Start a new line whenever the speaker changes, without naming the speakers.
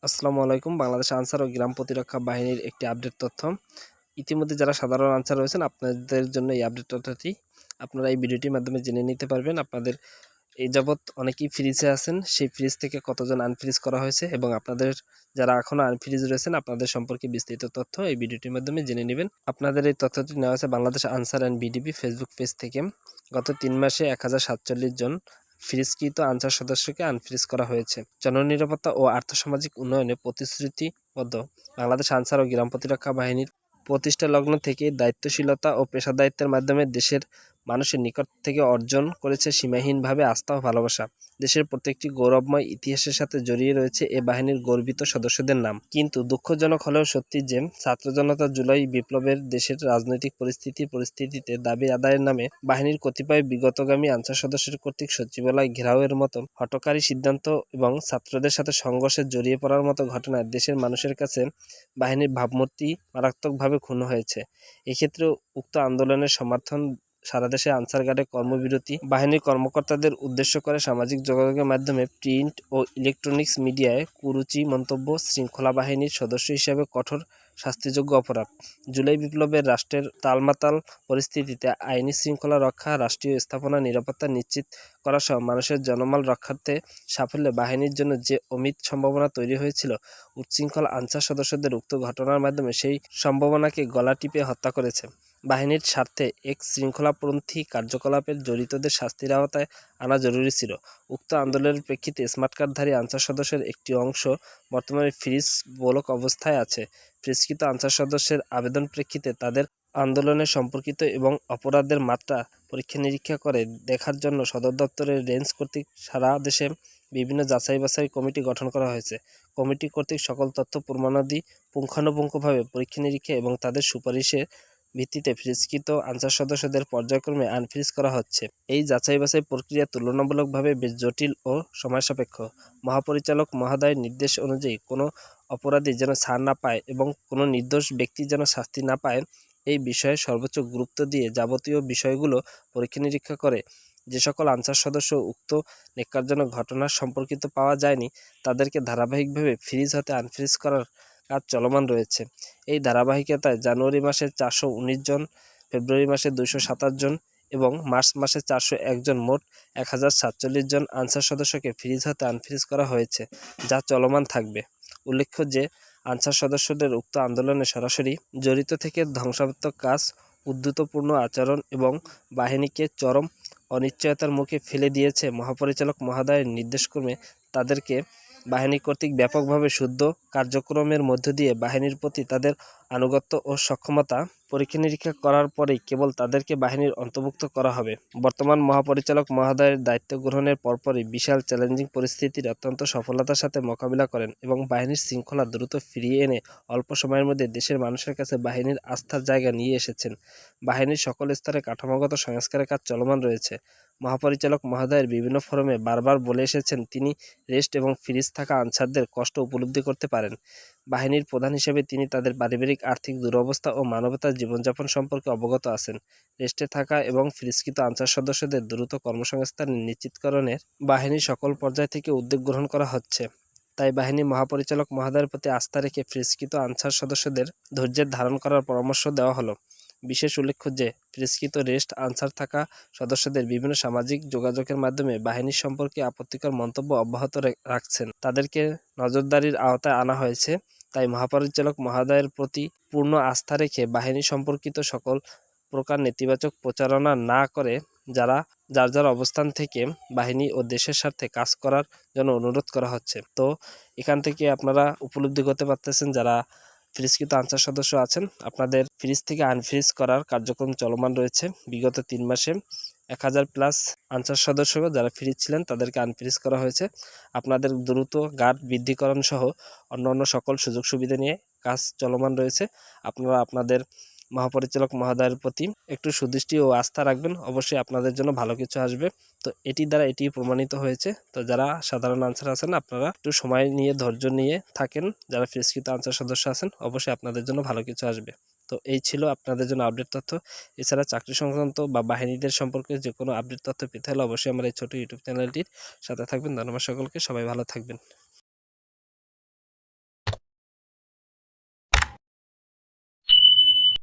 আসসালামু আলাইকুম। বাংলাদেশ আনসার ও গ্রাম প্রতিরক্ষা বাহিনীর একটি আপডেট তথ্য। ইতিমধ্যে যারা সাধারণ আনসার রয়েছেন আপনাদের জন্য এই আপডেট তথ্যটি আপনারা এই ভিডিওটির মাধ্যমে জেনে নিতে পারবেন। আপনাদের এই যাবৎ অনেকেই ফ্রিজে আছেন, সেই ফ্রিজ থেকে কতজন আনফ্রিজ করা হয়েছে এবং আপনাদের যারা এখনও আনফ্রিজ রয়েছেন আপনাদের সম্পর্কে বিস্তৃত তথ্য এই ভিডিওটির মাধ্যমে জেনে নেবেন। আপনাদের এই তথ্যটি নেওয়া হয়েছে Bangladesh Ansar and BDB Facebook page থেকে। গত 3 মাসে 1047 জন ফ্রিজকৃত আনসার সদস্যকে আনফ্রিজ করা হয়েছে। জননিরাপত্তা ও আর্থসামাজিক উন্নয়নে প্রতিশ্রুতিবদ্ধ বাংলাদেশ আনসার ও গ্রাম প্রতিরক্ষা বাহিনীর প্রতিষ্ঠা লগ্ন থেকে দায়িত্বশীলতা ও পেশাদারিত্বের মাধ্যমে দেশের মানুষের নিকট থেকে অর্জন করেছে সীমাহীনভাবে আস্থা ও ভালোবাসা। দেশের প্রত্যেকটি গৌরবময় ইতিহাসের সাথে জড়িয়ে রয়েছে এ বাহিনীর গর্বিত সদস্যদের নাম। কিন্তু দুঃখজনক হলেও সত্যি যে ছাত্র জনতা জুলাই বিপ্লবের দেশের রাজনৈতিক পরিস্থিতিতে দাবি আদায়ের নামে বাহিনীর কতিপয় বিগতগামী আনসার সদস্যের কর্তৃক সচিবালয় ঘেরাওয়ের মতো হঠকারী সিদ্ধান্ত এবং ছাত্রদের সাথে সংঘর্ষে জড়িয়ে পড়ার মতো ঘটনায় দেশের মানুষের কাছে বাহিনীর ভাবমূর্তি মারাত্মকভাবে ক্ষুণ্ণ হয়েছে। এক্ষেত্রে উক্ত আন্দোলনের সমর্থন সারা দেশে আনসার গার্ডে কর্মবিরতি বাহিনীর কর্মকর্তাদের উদ্দেশ্য করে সামাজিক যোগাযোগের মাধ্যমে প্রিন্ট ও ইলেকট্রনিক্স মিডিয়ায় কুরুচি মন্তব্য শৃঙ্খলা বাহিনীর সদস্য হিসেবে কঠোর শাস্তিযোগ্য অপরাধ। জুলাই বিপ্লবের রাষ্ট্রের তালমাতাল পরিস্থিতিতে আইনি শৃঙ্খলা রক্ষা, রাষ্ট্রীয় স্থাপনা নিরাপত্তা নিশ্চিত করা সহ মানুষের জনমাল রক্ষার্থে সাফল্যে বাহিনীর জন্য যে অমিত সম্ভাবনা তৈরি হয়েছিল, উচ্ছৃঙ্খল আনসার সদস্যদের উক্ত ঘটনার মাধ্যমে সেই সম্ভাবনাকে গলা টিপে হত্যা করেছে। বাহিনীর স্বার্থে এক শৃঙ্খলাপন্থী কার্যকলাপের জড়িতদের শাস্তির আওতায় আনা জরুরি ছিল। উক্ত আন্দোলনের প্রেক্ষিতে স্মার্ট কার্ডধারী আনসার সদস্যের একটি অংশ বর্তমানে ফ্রিজ বলক অবস্থায় আছে। ফ্রিজকৃত আনসার সদস্যের আবেদন প্রেক্ষিতে তাদের আন্দোলনের সম্পর্কিত এবং অপরাধের মাত্রা পরীক্ষা-নিরীক্ষা করে দেখার জন্য সদর দপ্তরের রেঞ্জ কর্তৃক সারা দেশে বিভিন্ন যাচাই-বাছাই কমিটি গঠন করা হয়েছে। কমিটি কর্তৃক সকল তথ্য প্রমাণাদি পুঙ্খানুপুঙ্খভাবে পরীক্ষা-নিরীক্ষা এবং তাদের সুপারিশের ভিত্তিতে ফ্রিজকৃত আনসার সদস্যদের পর্যায়ক্রমে আনফ্রিজ করা হচ্ছে। এই যাচাই-বাছাই প্রক্রিয়া তুলনামূলকভাবে বেশ জটিল ও সময়সাপেক্ষ। মহাপরিচালক মহোদয়ের নির্দেশ অনুযায়ী কোনো অপরাধী যেন ছাড় না পায় এবং কোনো নির্দোষ ব্যক্তি যেন শাস্তি না পায়, এই বিষয়ে সর্বোচ্চ গুরুত্ব দিয়ে যাবতীয় বিষয়গুলো পরীক্ষা-নিরীক্ষা করে যে সকল আনসার সদস্য উক্ত ন্যাক্কারজনক ঘটনার সম্পর্কিত পাওয়া যায়নি, তাদেরকে ধারাবাহিকভাবে ফ্রিজ হতে আনফ্রিজ করার কাজ চলমান রয়েছে। এই ধারাবাহিকতায় জানুয়ারি মাসে 419 জন, ফেব্রুয়ারি মাসে 227 জন এবং মার্চ মাসে 401 জন, মোট 1047 জন আনসার সদস্যকে ফ্রিজ হতে আনফ্রিজ করা হয়েছে, যা চলমান থাকবে। উল্লেখ্য যে আনসার সদস্যদের উক্ত আন্দোলনে সরাসরি জড়িত থেকে ধ্বংসাত্মক কাজ, উদ্ধতপূর্ণ আচরণ এবং বাহিনীকে চরম অনিশ্চয়তার মুখে ফেলে দিয়েছে। মহাপরিচালক মহোদয়ের নির্দেশক্রমে তাদেরকে বাহিনী কর্তৃক ব্যাপকভাবে শুদ্ধ কার্যক্রমের মধ্য দিয়ে বাহিনীর প্রতি তাদের আনুগত্য ও সক্ষমতা পরীক্ষা-নিরীক্ষা করার পরেই কেবল তাদেরকে বাহিনীর অন্তর্ভুক্ত করা হবে। বর্তমান মহাপরিচালক মহোদয়ের দায়িত্ব গ্রহণের পরপরই বিশাল চ্যালেঞ্জিং পরিস্থিতির অত্যন্ত সফলতার সাথে মোকাবিলা করেন এবং বাহিনীর শৃঙ্খলা দ্রুত ফিরিয়ে এনে অল্প সময়ের মধ্যে দেশের মানুষের কাছে বাহিনীর আস্থার জায়গা নিয়ে এসেছেন। বাহিনীর সকল স্তরে কাঠামোগত সংস্কারের কাজ চলমান রয়েছে। মহাপরিচালক মহোদয়ের বিভিন্ন ফোরামে বারবার বলে এসেছেন তিনি রেস্ট এবং ফ্রিজ থাকা আনসারদের কষ্ট উপলব্ধি করতে পারেন। বাহিনীর প্রধান হিসেবে তিনি তাদের পারিবারিক আর্থিক দুরবস্থা ও মানবতার জীবনযাপন সম্পর্কে অবগত আছেন। রেস্টে থাকা এবং ফ্রিজকৃত আনসার সদস্যদের দ্রুত কর্মসংস্থান নিশ্চিতকরণের বাহিনীর সকল পর্যায় থেকে উদ্যোগ গ্রহণ করা হচ্ছে। তাই বাহিনী মহাপরিচালক মহোদয়ের প্রতি আস্থা রেখে ফ্রিজকৃত আনসার সদস্যদের ধৈর্যের ধারণ করার পরামর্শ দেওয়া হলো। বিশেষ উল্লেখ্য যে ফ্রিজকৃত রেস্ট আনসার থাকা সদস্যদের বিভিন্ন সামাজিক যোগাযোগের মাধ্যমে বাহিনী সম্পর্কে আপত্তিকর মন্তব্য অব্যাহত রাখছেন, তাদেরকে নজরদারির আওতায় আনা হয়েছে। তাই মহাপরিচালক মহোদয়ের প্রতি পূর্ণ আস্থা রেখে বাহিনী সম্পর্কিত সকল প্রকার নেতিবাচক প্রচারণা না করে যার যার অবস্থান থেকে বাহিনী ও দেশের স্বার্থে কাজ করার জন্য অনুরোধ করা হচ্ছে। তো এখান থেকে আপনারা উপলব্ধি করতে পারতেছেন যারা ফ্রিজকৃত আনসার সদস্য আছেন, আপনাদের ফ্রিজ থেকে আনফ্রিজ করার কার্যক্রম চলমান রয়েছে। বিগত 3 মাসে 1000+ আনসার সদস্য যারা ফ্রিজ ছিলেন তাদেরকে আনফ্রিজ করা হয়েছে। আপনাদের দ্রুত গার্ড বৃদ্ধিকরণ সহ অন্যান্য সকল সুযোগ সুবিধা নিয়ে কাজ চলমান রয়েছে। আপনারা আপনাদের মহাপরিচালক মহোদয়ের প্রতি একটু সুদৃষ্টি ও আস্থা রাখবেন, অবশ্যই আপনাদের জন্য ভালো কিছু আসবে। তো এটি দ্বারা এটি প্রমাণিত হয়েছে। তো যারা সাধারণ আনসার আছেন আপনারা একটু সময় নিয়ে ধৈর্য নিয়ে থাকেন, যারা ফ্রিজকৃত আনসার সদস্য আছেন অবশ্যই আপনাদের জন্য ভালো কিছু আসবে। তো এই ছিল আপনাদের জন্য আপডেট তথ্য। এছাড়া চাকরি সংক্রান্ত বা বাহিনীদের সম্পর্কে যে কোনো আপডেট তথ্য পেতে হলে অবশ্যই আমার এই ছোটো ইউটিউব চ্যানেলটির সাথে থাকবেন। ধন্যবাদ সকলকে, সবাই ভালো থাকবেন।